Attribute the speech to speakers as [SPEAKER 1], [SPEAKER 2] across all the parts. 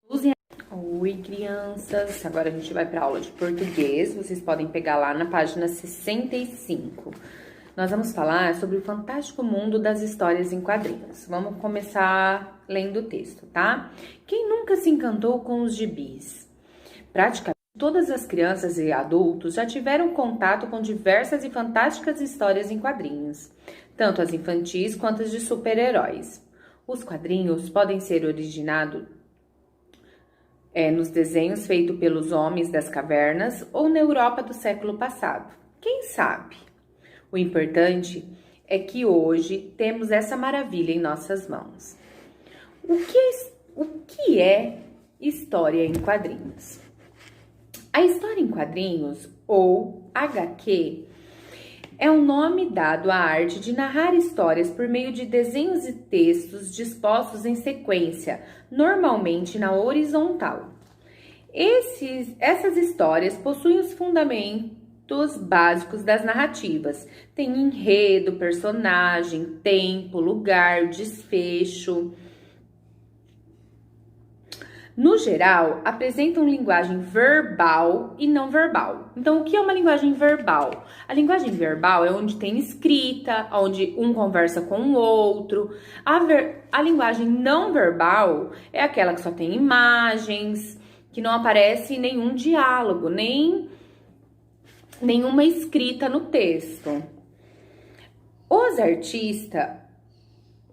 [SPEAKER 1] Oi, crianças! Agora a gente vai para a aula de português. Vocês podem pegar lá na página 65. Nós vamos falar sobre o fantástico mundo das histórias em quadrinhos. Vamos começar lendo o texto, tá? Quem nunca se encantou com os gibis? Praticamente todas as crianças e adultos já tiveram contato com diversas e fantásticas histórias em quadrinhos, tanto as infantis quanto as de super-heróis. Os quadrinhos podem ser originados nos desenhos feitos pelos homens das cavernas ou na Europa do século passado. Quem sabe? O importante é que hoje temos essa maravilha em nossas mãos. O que é história em quadrinhos? A história em quadrinhos, ou HQ, é um nome dado à arte de narrar histórias por meio de desenhos e textos dispostos em sequência, normalmente na horizontal. Essas histórias possuem os fundamentos básicos das narrativas. Tem enredo, personagem, tempo, lugar, desfecho. No geral, apresentam linguagem verbal e não verbal. Então, o que é uma linguagem verbal? A linguagem verbal é onde tem escrita, onde um conversa com o outro. A linguagem não verbal é aquela que só tem imagens, que não aparece nenhum diálogo, nem nenhuma escrita no texto. Os artistas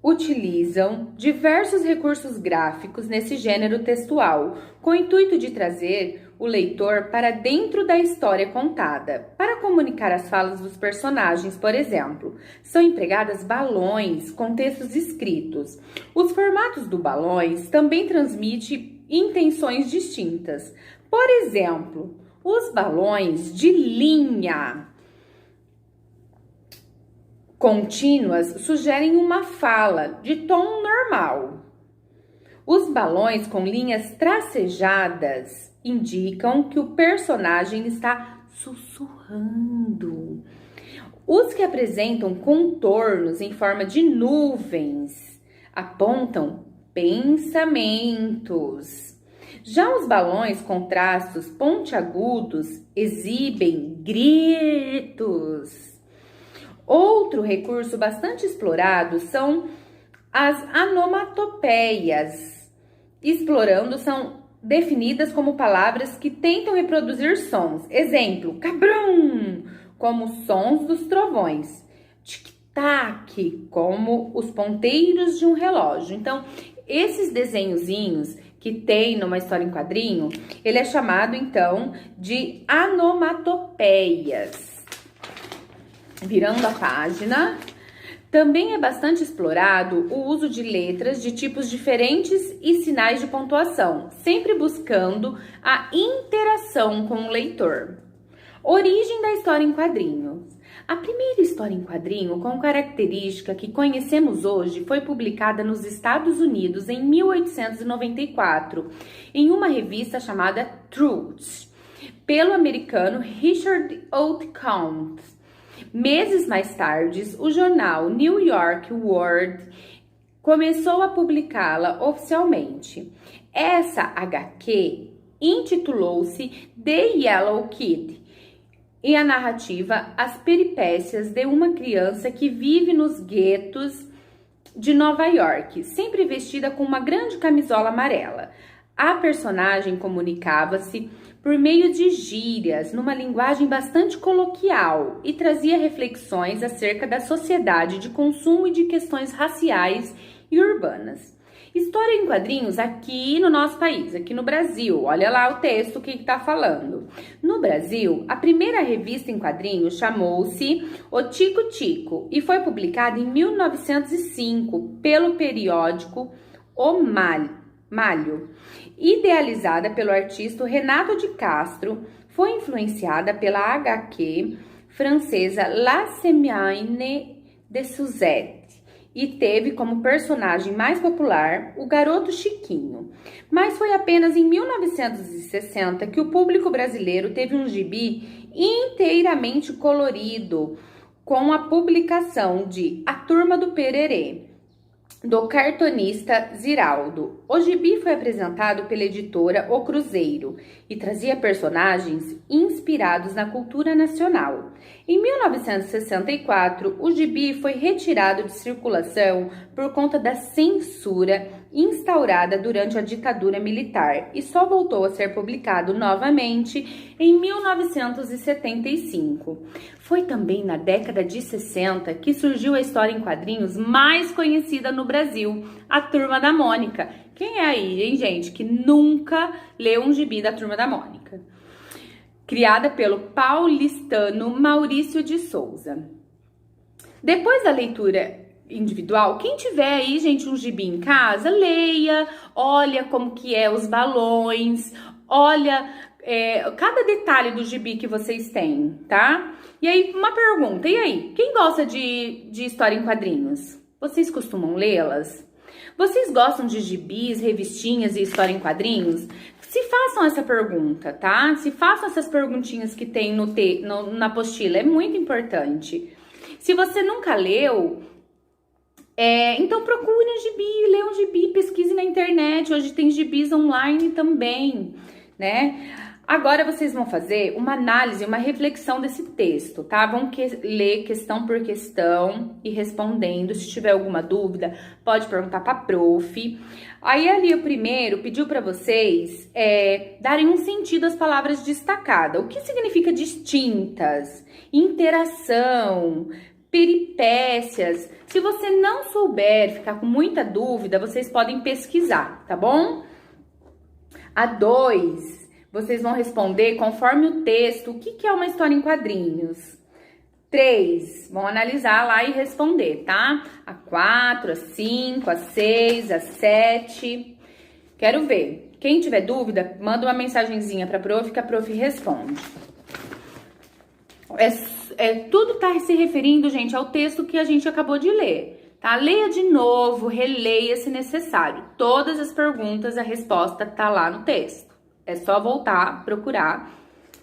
[SPEAKER 1] utilizam diversos recursos gráficos nesse gênero textual, com o intuito de trazer o leitor para dentro da história contada. Para comunicar as falas dos personagens, por exemplo, são empregadas balões com textos escritos. Os formatos dos balões também transmitem intenções distintas. Por exemplo, os balões de linha contínuas sugerem uma fala de tom normal. Os balões com linhas tracejadas indicam que o personagem está sussurrando. Os que apresentam contornos em forma de nuvens apontam pensamentos. Já os balões com traços pontiagudos exibem gritos. Outro recurso bastante explorado são as onomatopeias. São definidas como palavras que tentam reproduzir sons. Exemplo, cabrum, como sons dos trovões. Tic-tac, como os ponteiros de um relógio. Então, esses desenhozinhos que tem numa história em quadrinho, ele é chamado, então, de onomatopeias. Virando a página, também é bastante explorado o uso de letras de tipos diferentes e sinais de pontuação, sempre buscando a interação com o leitor. Origem da história em quadrinhos. A primeira história em quadrinho com característica que conhecemos hoje foi publicada nos Estados Unidos em 1894, em uma revista chamada Truth, pelo americano Richard Outcalt. Meses mais tarde, o jornal New York World começou a publicá-la oficialmente. Essa HQ intitulou-se The Yellow Kid e a narrativa as peripécias de uma criança que vive nos guetos de Nova York, sempre vestida com uma grande camisola amarela. A personagem comunicava-se por meio de gírias, numa linguagem bastante coloquial, e trazia reflexões acerca da sociedade de consumo e de questões raciais e urbanas. História em quadrinhos aqui no nosso país, aqui no Brasil. Olha lá o texto que está falando. No Brasil, a primeira revista em quadrinhos chamou-se O Tico Tico e foi publicada em 1905 pelo periódico O Malho. Idealizada pelo artista Renato de Castro, foi influenciada pela HQ francesa La Semaine de Suzette e teve como personagem mais popular o Garoto Chiquinho. Mas foi apenas em 1960 que o público brasileiro teve um gibi inteiramente colorido, com a publicação de A Turma do Pererê. do cartunista Ziraldo. O gibi foi apresentado pela editora O Cruzeiro e trazia personagens inspirados na cultura nacional. Em 1964, o gibi foi retirado de circulação por conta da censura instaurada durante a ditadura militar e só voltou a ser publicado novamente em 1975. Foi também na década de 60 que surgiu a história em quadrinhos mais conhecida no Brasil, a Turma da Mônica. Quem é aí, hein, gente, que nunca leu um gibi da Turma da Mônica? Criada pelo paulistano Maurício de Souza. Depois da leitura individual, quem tiver aí, gente, um gibi em casa, leia, olha como que é os balões, olha cada detalhe do gibi que vocês têm, tá? E aí, uma pergunta, e aí, quem gosta de história em quadrinhos? Vocês costumam lê-las? Vocês gostam de gibis, revistinhas e história em quadrinhos? Se façam essa pergunta, tá? Se façam essas perguntinhas que tem na apostila, é muito importante. Se você nunca leu, então procure um gibi, lê um gibi, pesquise na internet. Hoje tem gibis online também, né? Agora vocês vão fazer uma análise, uma reflexão desse texto, tá? Vão ler questão por questão e respondendo. Se tiver alguma dúvida, pode perguntar pra prof. Aí ali o primeiro pediu para vocês darem um sentido às palavras destacadas. O que significa distintas? Interação, peripécias. Se você não souber, ficar com muita dúvida, vocês podem pesquisar, tá bom? A 2, vocês vão responder conforme o texto, o que é uma história em quadrinhos. 3, vão analisar lá e responder, tá? A 4, a 5, a 6, a 7. Quero ver. Quem tiver dúvida, manda uma mensagenzinha pra prof, que a prof responde. Tudo tá se referindo, gente, ao texto que a gente acabou de ler, tá? Leia de novo, releia se necessário. Todas as perguntas, a resposta tá lá no texto. É só voltar, procurar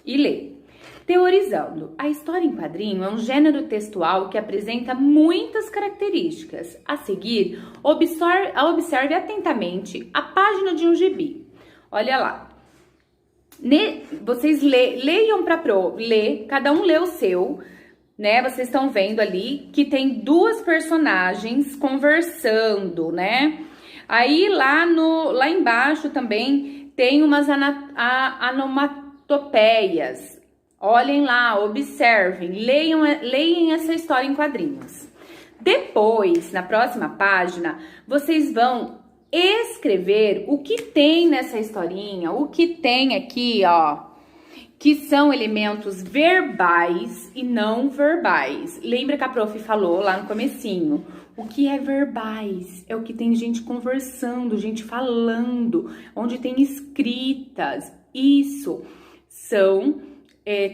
[SPEAKER 1] e ler. Teorizando. A história em quadrinho é um gênero textual que apresenta muitas características. A seguir, observe atentamente a página de um gibi. Olha lá. Vocês leiam para cada um lê o seu, né? Vocês estão vendo ali que tem duas personagens conversando, né? Aí lá embaixo também tem umas onomatopeias. Olhem lá, observem, leiam essa história em quadrinhos. Depois, na próxima página, vocês vão escrever o que tem nessa historinha, o que tem aqui, ó, que são elementos verbais e não verbais. Lembra que a prof falou lá no comecinho? O que é verbais? É o que tem gente conversando, gente falando, onde tem escritas. Isso são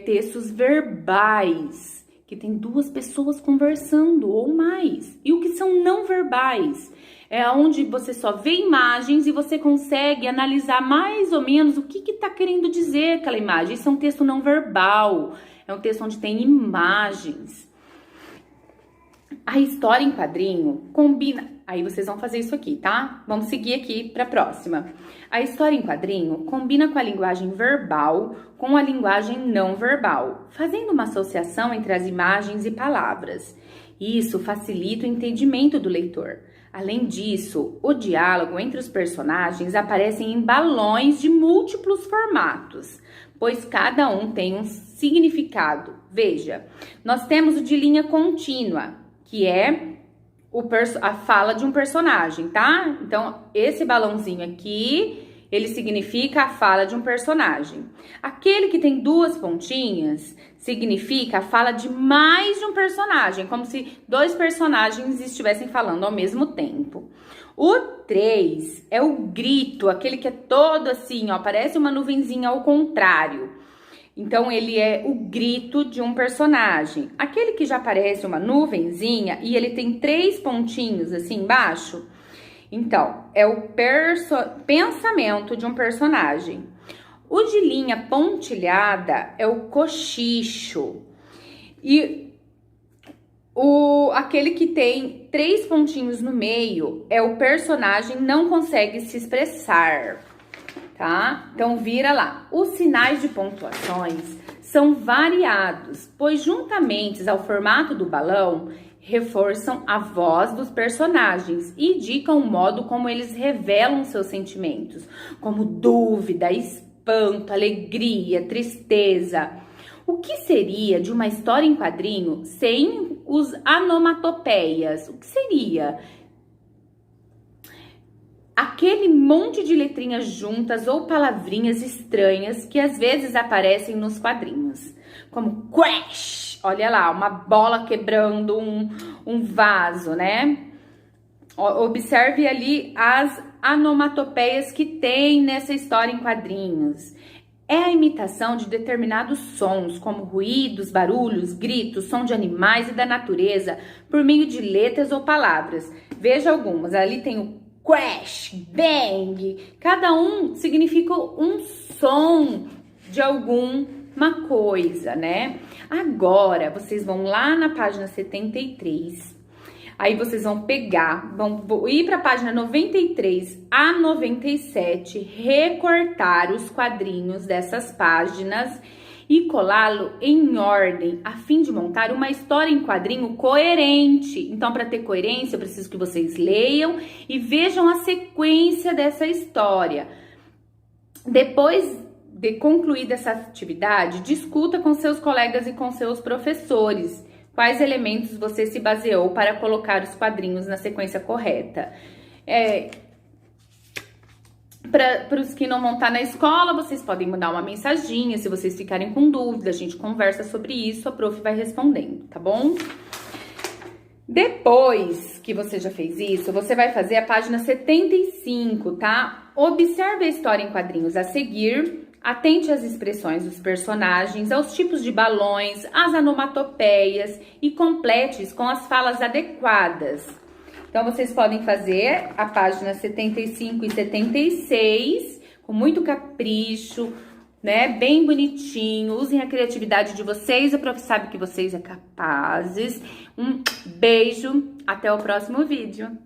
[SPEAKER 1] textos verbais, que tem duas pessoas conversando ou mais. E o que são não verbais? É onde você só vê imagens e você consegue analisar mais ou menos o que está querendo dizer aquela imagem. Isso é um texto não verbal, é um texto onde tem imagens. A história em quadrinho combina... Aí vocês vão fazer isso aqui, tá? Vamos seguir aqui para a próxima. A história em quadrinho combina com a linguagem verbal com a linguagem não verbal, fazendo uma associação entre as imagens e palavras. Isso facilita o entendimento do leitor. Além disso, o diálogo entre os personagens aparece em balões de múltiplos formatos, pois cada um tem um significado. Veja, nós temos o de linha contínua, que é a fala de um personagem, tá? Então, esse balãozinho aqui, ele significa a fala de um personagem. Aquele que tem duas pontinhas significa a fala de mais de um personagem, como se dois personagens estivessem falando ao mesmo tempo. O 3 é o grito, aquele que é todo assim, ó, parece uma nuvenzinha ao contrário. Então, ele é o grito de um personagem. Aquele que já parece uma nuvenzinha e ele tem 3 pontinhos assim embaixo, então, é o pensamento de um personagem. O de linha pontilhada é o cochicho. E Aquele que tem 3 pontinhos no meio é o personagem não consegue se expressar, tá? Então, vira lá. Os sinais de pontuações são variados, pois juntamente ao formato do balão, reforçam a voz dos personagens e indicam o modo como eles revelam seus sentimentos, como dúvida, espanto, alegria, tristeza. O que seria de uma história em quadrinho sem os onomatopeias? O que seria? Aquele monte de letrinhas juntas ou palavrinhas estranhas que às vezes aparecem nos quadrinhos. Como crash, olha lá, uma bola quebrando um vaso, né? Observe ali as onomatopeias que tem nessa história em quadrinhos. É a imitação de determinados sons, como ruídos, barulhos, gritos, som de animais e da natureza, por meio de letras ou palavras. Veja algumas, ali tem o crash, bang, cada um significa um som de alguma coisa, né? Agora, vocês vão lá na página 73, aí vocês vão pegar, vão ir para a página 93 a 97, recortar os quadrinhos dessas páginas e colá-lo em ordem, a fim de montar uma história em quadrinho coerente. Então, para ter coerência, eu preciso que vocês leiam e vejam a sequência dessa história. Depois de concluída essa atividade, discuta com seus colegas e com seus professores quais elementos você se baseou para colocar os quadrinhos na sequência correta. Para os que não vão estar na escola, vocês podem mandar uma mensaginha. Se vocês ficarem com dúvida, a gente conversa sobre isso, a prof vai respondendo, tá bom? Depois que você já fez isso, você vai fazer a página 75, tá? Observe a história em quadrinhos a seguir, atente às expressões dos personagens, aos tipos de balões, às onomatopeias e complete com as falas adequadas. Então, vocês podem fazer a página 75 e 76 com muito capricho, né? Bem bonitinho. Usem a criatividade de vocês. A prof sabe que vocês é capazes. Um beijo. Até o próximo vídeo.